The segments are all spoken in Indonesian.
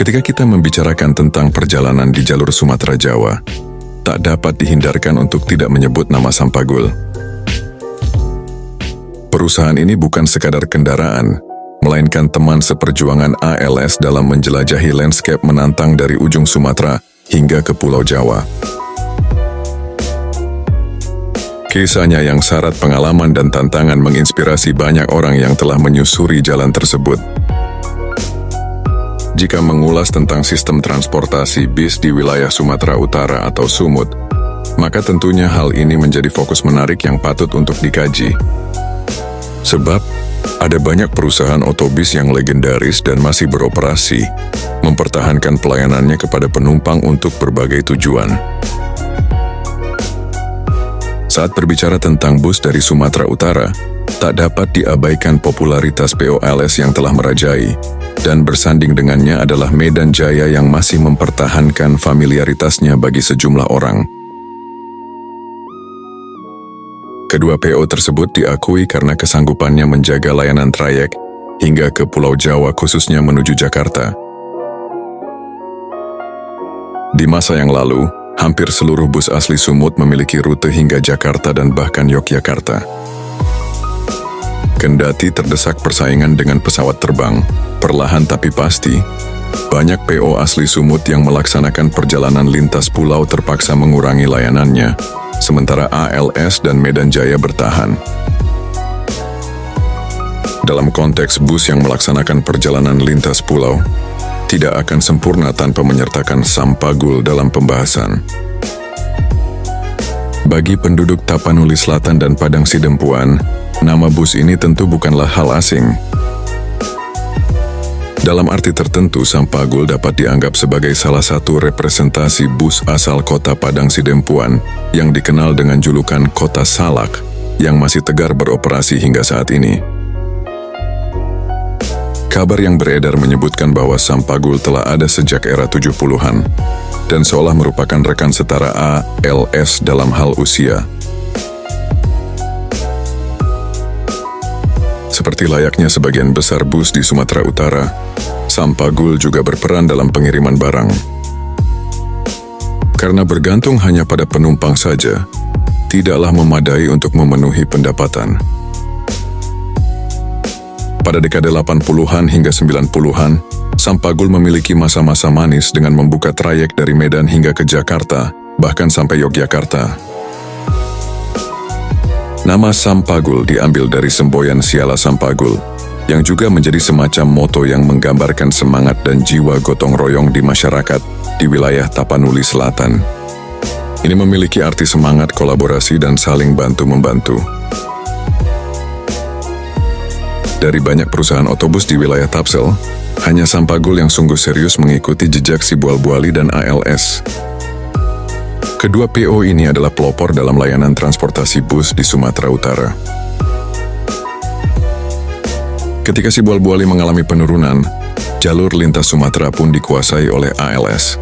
Ketika kita membicarakan tentang perjalanan di jalur Sumatera Jawa, tak dapat dihindarkan untuk tidak menyebut nama Sampagul. Perusahaan ini bukan sekadar kendaraan, melainkan teman seperjuangan ALS dalam menjelajahi landscape menantang dari ujung Sumatera hingga ke Pulau Jawa. Kisahnya yang syarat pengalaman dan tantangan menginspirasi banyak orang yang telah menyusuri jalan tersebut. Jika mengulas tentang sistem transportasi bis di wilayah Sumatera Utara atau Sumut, maka tentunya hal ini menjadi fokus menarik yang patut untuk dikaji. Sebab, ada banyak perusahaan otobus yang legendaris dan masih beroperasi, mempertahankan pelayanannya kepada penumpang untuk berbagai tujuan. Saat berbicara tentang bus dari Sumatera Utara, tak dapat diabaikan popularitas POLS yang telah merajai, dan bersanding dengannya adalah Medan Jaya yang masih mempertahankan familiaritasnya bagi sejumlah orang. Kedua PO tersebut diakui karena kesanggupannya menjaga layanan trayek hingga ke Pulau Jawa khususnya menuju Jakarta. Di masa yang lalu, hampir seluruh bus asli Sumut memiliki rute hingga Jakarta dan bahkan Yogyakarta. Kendati terdesak persaingan dengan pesawat terbang, perlahan tapi pasti, banyak PO asli Sumut yang melaksanakan perjalanan lintas pulau terpaksa mengurangi layanannya, sementara ALS dan Medan Jaya bertahan. Dalam konteks bus yang melaksanakan perjalanan lintas pulau, tidak akan sempurna tanpa menyertakan Sampagul dalam pembahasan. Bagi penduduk Tapanuli Selatan dan Padang Sidempuan, nama bus ini tentu bukanlah hal asing. Dalam arti tertentu, Sampagul dapat dianggap sebagai salah satu representasi bus asal kota Padang Sidempuan yang dikenal dengan julukan Kota Salak, yang masih tegar beroperasi hingga saat ini. Kabar yang beredar menyebutkan bahwa Sampagul telah ada sejak era 70-an, dan seolah merupakan rekan setara ALS dalam hal usia. Seperti layaknya sebagian besar bus di Sumatera Utara, Sampagul juga berperan dalam pengiriman barang. Karena bergantung hanya pada penumpang saja, tidaklah memadai untuk memenuhi pendapatan. Pada dekade 80-an hingga 90-an, Sampagul memiliki masa-masa manis dengan membuka trayek dari Medan hingga ke Jakarta, bahkan sampai Yogyakarta. Nama Sampagul diambil dari semboyan Siala Sampagul, yang juga menjadi semacam moto yang menggambarkan semangat dan jiwa gotong royong di masyarakat di wilayah Tapanuli Selatan. Ini memiliki arti semangat kolaborasi dan saling bantu-membantu. Dari banyak perusahaan otobus di wilayah Tapsel, hanya Sampagul yang sungguh serius mengikuti jejak Sibual-Buali dan ALS. Kedua PO ini adalah pelopor dalam layanan transportasi bus di Sumatera Utara. Ketika Sibual-Buali mengalami penurunan, jalur lintas Sumatera pun dikuasai oleh ALS.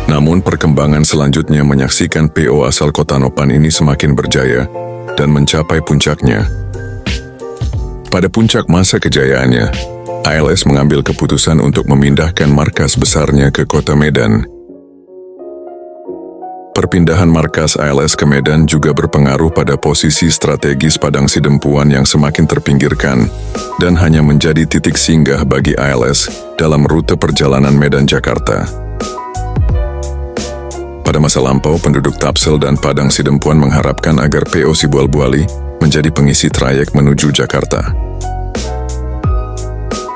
Namun perkembangan selanjutnya menyaksikan PO asal Kota Nopan ini semakin berjaya dan mencapai puncaknya. Pada puncak masa kejayaannya, ALS mengambil keputusan untuk memindahkan markas besarnya ke kota Medan. Perpindahan markas ALS ke Medan juga berpengaruh pada posisi strategis Padang Sidempuan yang semakin terpinggirkan dan hanya menjadi titik singgah bagi ALS dalam rute perjalanan Medan-Jakarta. Pada masa lampau, penduduk Tapsel dan Padang Sidempuan mengharapkan agar PO Sibual-Buali menjadi pengisi trayek menuju Jakarta.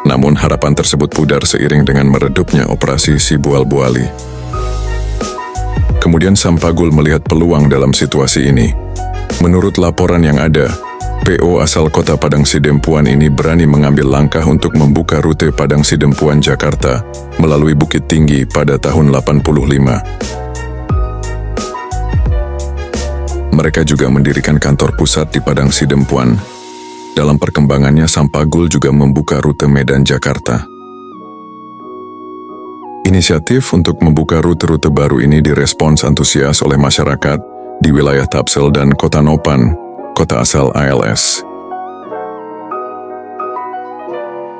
Namun harapan tersebut pudar seiring dengan meredupnya operasi Sibual-Buali. Kemudian Sampagul melihat peluang dalam situasi ini. Menurut laporan yang ada, PO asal kota Padang Sidempuan ini berani mengambil langkah untuk membuka rute Padang Sidempuan Jakarta melalui Bukit Tinggi pada tahun 85. Mereka juga mendirikan kantor pusat di Padang Sidempuan. Dalam perkembangannya, Sampagul juga membuka rute Medan-Jakarta. Inisiatif untuk membuka rute-rute baru ini direspons antusias oleh masyarakat di wilayah Tapsel dan Kota Nopan, kota asal ALS.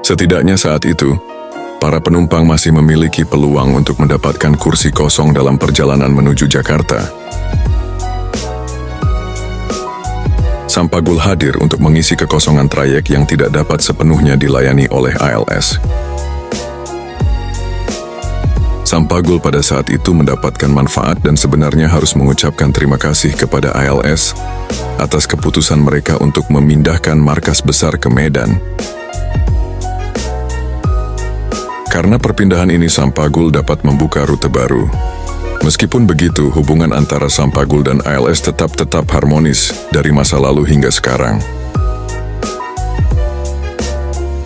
Setidaknya saat itu, para penumpang masih memiliki peluang untuk mendapatkan kursi kosong dalam perjalanan menuju Jakarta. Sampagul hadir untuk mengisi kekosongan trayek yang tidak dapat sepenuhnya dilayani oleh ALS. Sampagul pada saat itu mendapatkan manfaat dan sebenarnya harus mengucapkan terima kasih kepada ALS atas keputusan mereka untuk memindahkan markas besar ke Medan. Karena perpindahan ini Sampagul dapat membuka rute baru. Meskipun begitu, hubungan antara Sampagul dan ALS tetap harmonis dari masa lalu hingga sekarang.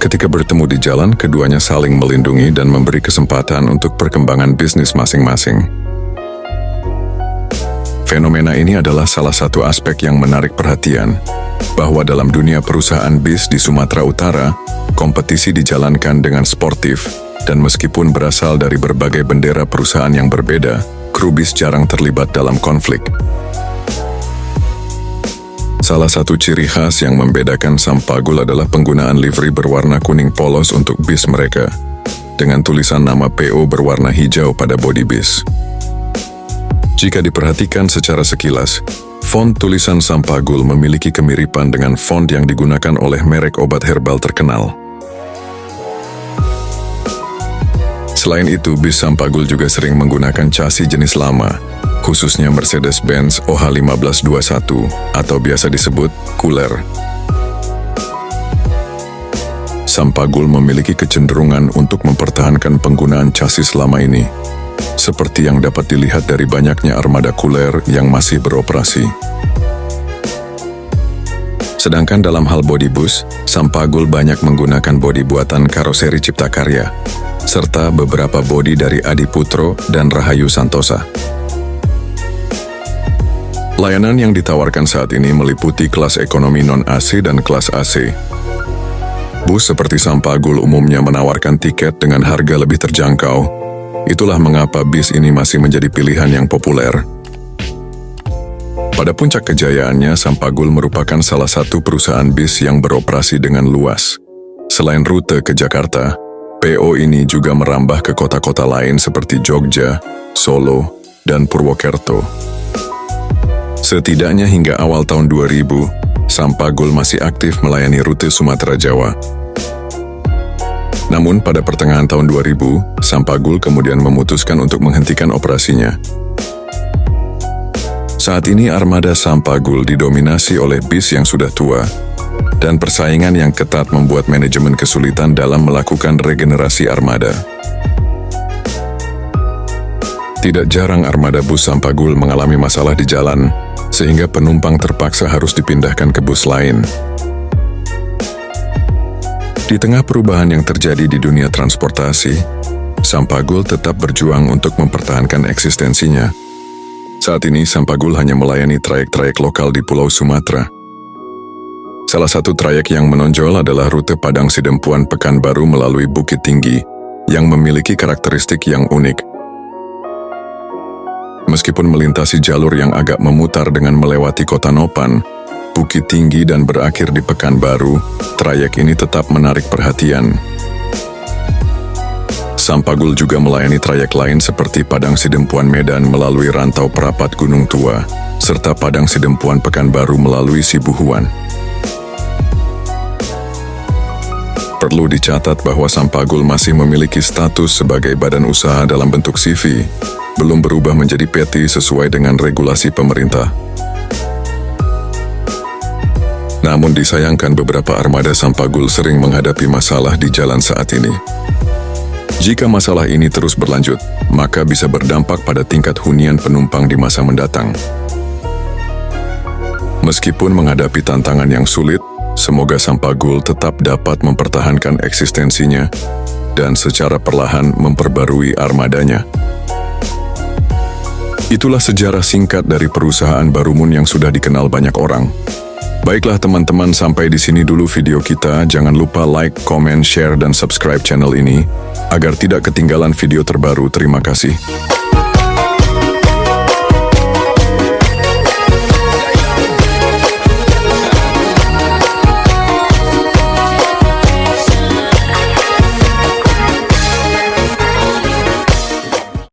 Ketika bertemu di jalan, keduanya saling melindungi dan memberi kesempatan untuk perkembangan bisnis masing-masing. Fenomena ini adalah salah satu aspek yang menarik perhatian, bahwa dalam dunia perusahaan bis di Sumatera Utara, kompetisi dijalankan dengan sportif, dan meskipun berasal dari berbagai bendera perusahaan yang berbeda, kru bis jarang terlibat dalam konflik. Salah satu ciri khas yang membedakan Sampagul adalah penggunaan livery berwarna kuning polos untuk bis mereka, dengan tulisan nama PO berwarna hijau pada bodi bis. Jika diperhatikan secara sekilas, font tulisan Sampagul memiliki kemiripan dengan font yang digunakan oleh merek obat herbal terkenal. Selain itu, bis Sampagul juga sering menggunakan chassis jenis lama, khususnya Mercedes-Benz OH1521 atau biasa disebut Cooler. Sampagul memiliki kecenderungan untuk mempertahankan penggunaan chassis lama ini, seperti yang dapat dilihat dari banyaknya armada Cooler yang masih beroperasi. Sedangkan dalam hal bodi bus, Sampagul banyak menggunakan bodi buatan karoseri Cipta Karya, serta beberapa bodi dari Adi Putro dan Rahayu Santosa. Layanan yang ditawarkan saat ini meliputi kelas ekonomi non-AC dan kelas AC. Bus seperti Sampagul umumnya menawarkan tiket dengan harga lebih terjangkau. Itulah mengapa bis ini masih menjadi pilihan yang populer. Pada puncak kejayaannya, Sampagul merupakan salah satu perusahaan bis yang beroperasi dengan luas. Selain rute ke Jakarta, PO ini juga merambah ke kota-kota lain seperti Jogja, Solo, dan Purwokerto. Setidaknya hingga awal tahun 2000, Sampagul masih aktif melayani rute Sumatera Jawa. Namun pada pertengahan tahun 2000, Sampagul kemudian memutuskan untuk menghentikan operasinya. Saat ini armada Sampagul didominasi oleh bis yang sudah tua, dan persaingan yang ketat membuat manajemen kesulitan dalam melakukan regenerasi armada. Tidak jarang armada bus Sampagul mengalami masalah di jalan, sehingga penumpang terpaksa harus dipindahkan ke bus lain. Di tengah perubahan yang terjadi di dunia transportasi, Sampagul tetap berjuang untuk mempertahankan eksistensinya. Saat ini Sampagul hanya melayani trayek-trayek lokal di Pulau Sumatera. Salah satu trayek yang menonjol adalah rute Padang Sidempuan Pekanbaru melalui Bukit Tinggi, yang memiliki karakteristik yang unik. Meskipun melintasi jalur yang agak memutar dengan melewati Kota Nopan, Bukit Tinggi dan berakhir di Pekanbaru, trayek ini tetap menarik perhatian. Sampagul juga melayani trayek lain seperti Padang Sidempuan Medan melalui Rantau Perapat Gunung Tua, serta Padang Sidempuan Pekanbaru melalui Sibuhuan. Perlu dicatat bahwa Sampagul masih memiliki status sebagai badan usaha dalam bentuk CV, belum berubah menjadi PT sesuai dengan regulasi pemerintah. Namun disayangkan beberapa armada Sampagul sering menghadapi masalah di jalan saat ini. Jika masalah ini terus berlanjut, maka bisa berdampak pada tingkat hunian penumpang di masa mendatang. Meskipun menghadapi tantangan yang sulit, semoga Sampagul tetap dapat mempertahankan eksistensinya dan secara perlahan memperbarui armadanya. Itulah sejarah singkat dari perusahaan Barumun yang sudah dikenal banyak orang. Baiklah teman-teman, sampai di sini dulu video kita. Jangan lupa like, comment, share, dan subscribe channel ini agar tidak ketinggalan video terbaru. Terima kasih.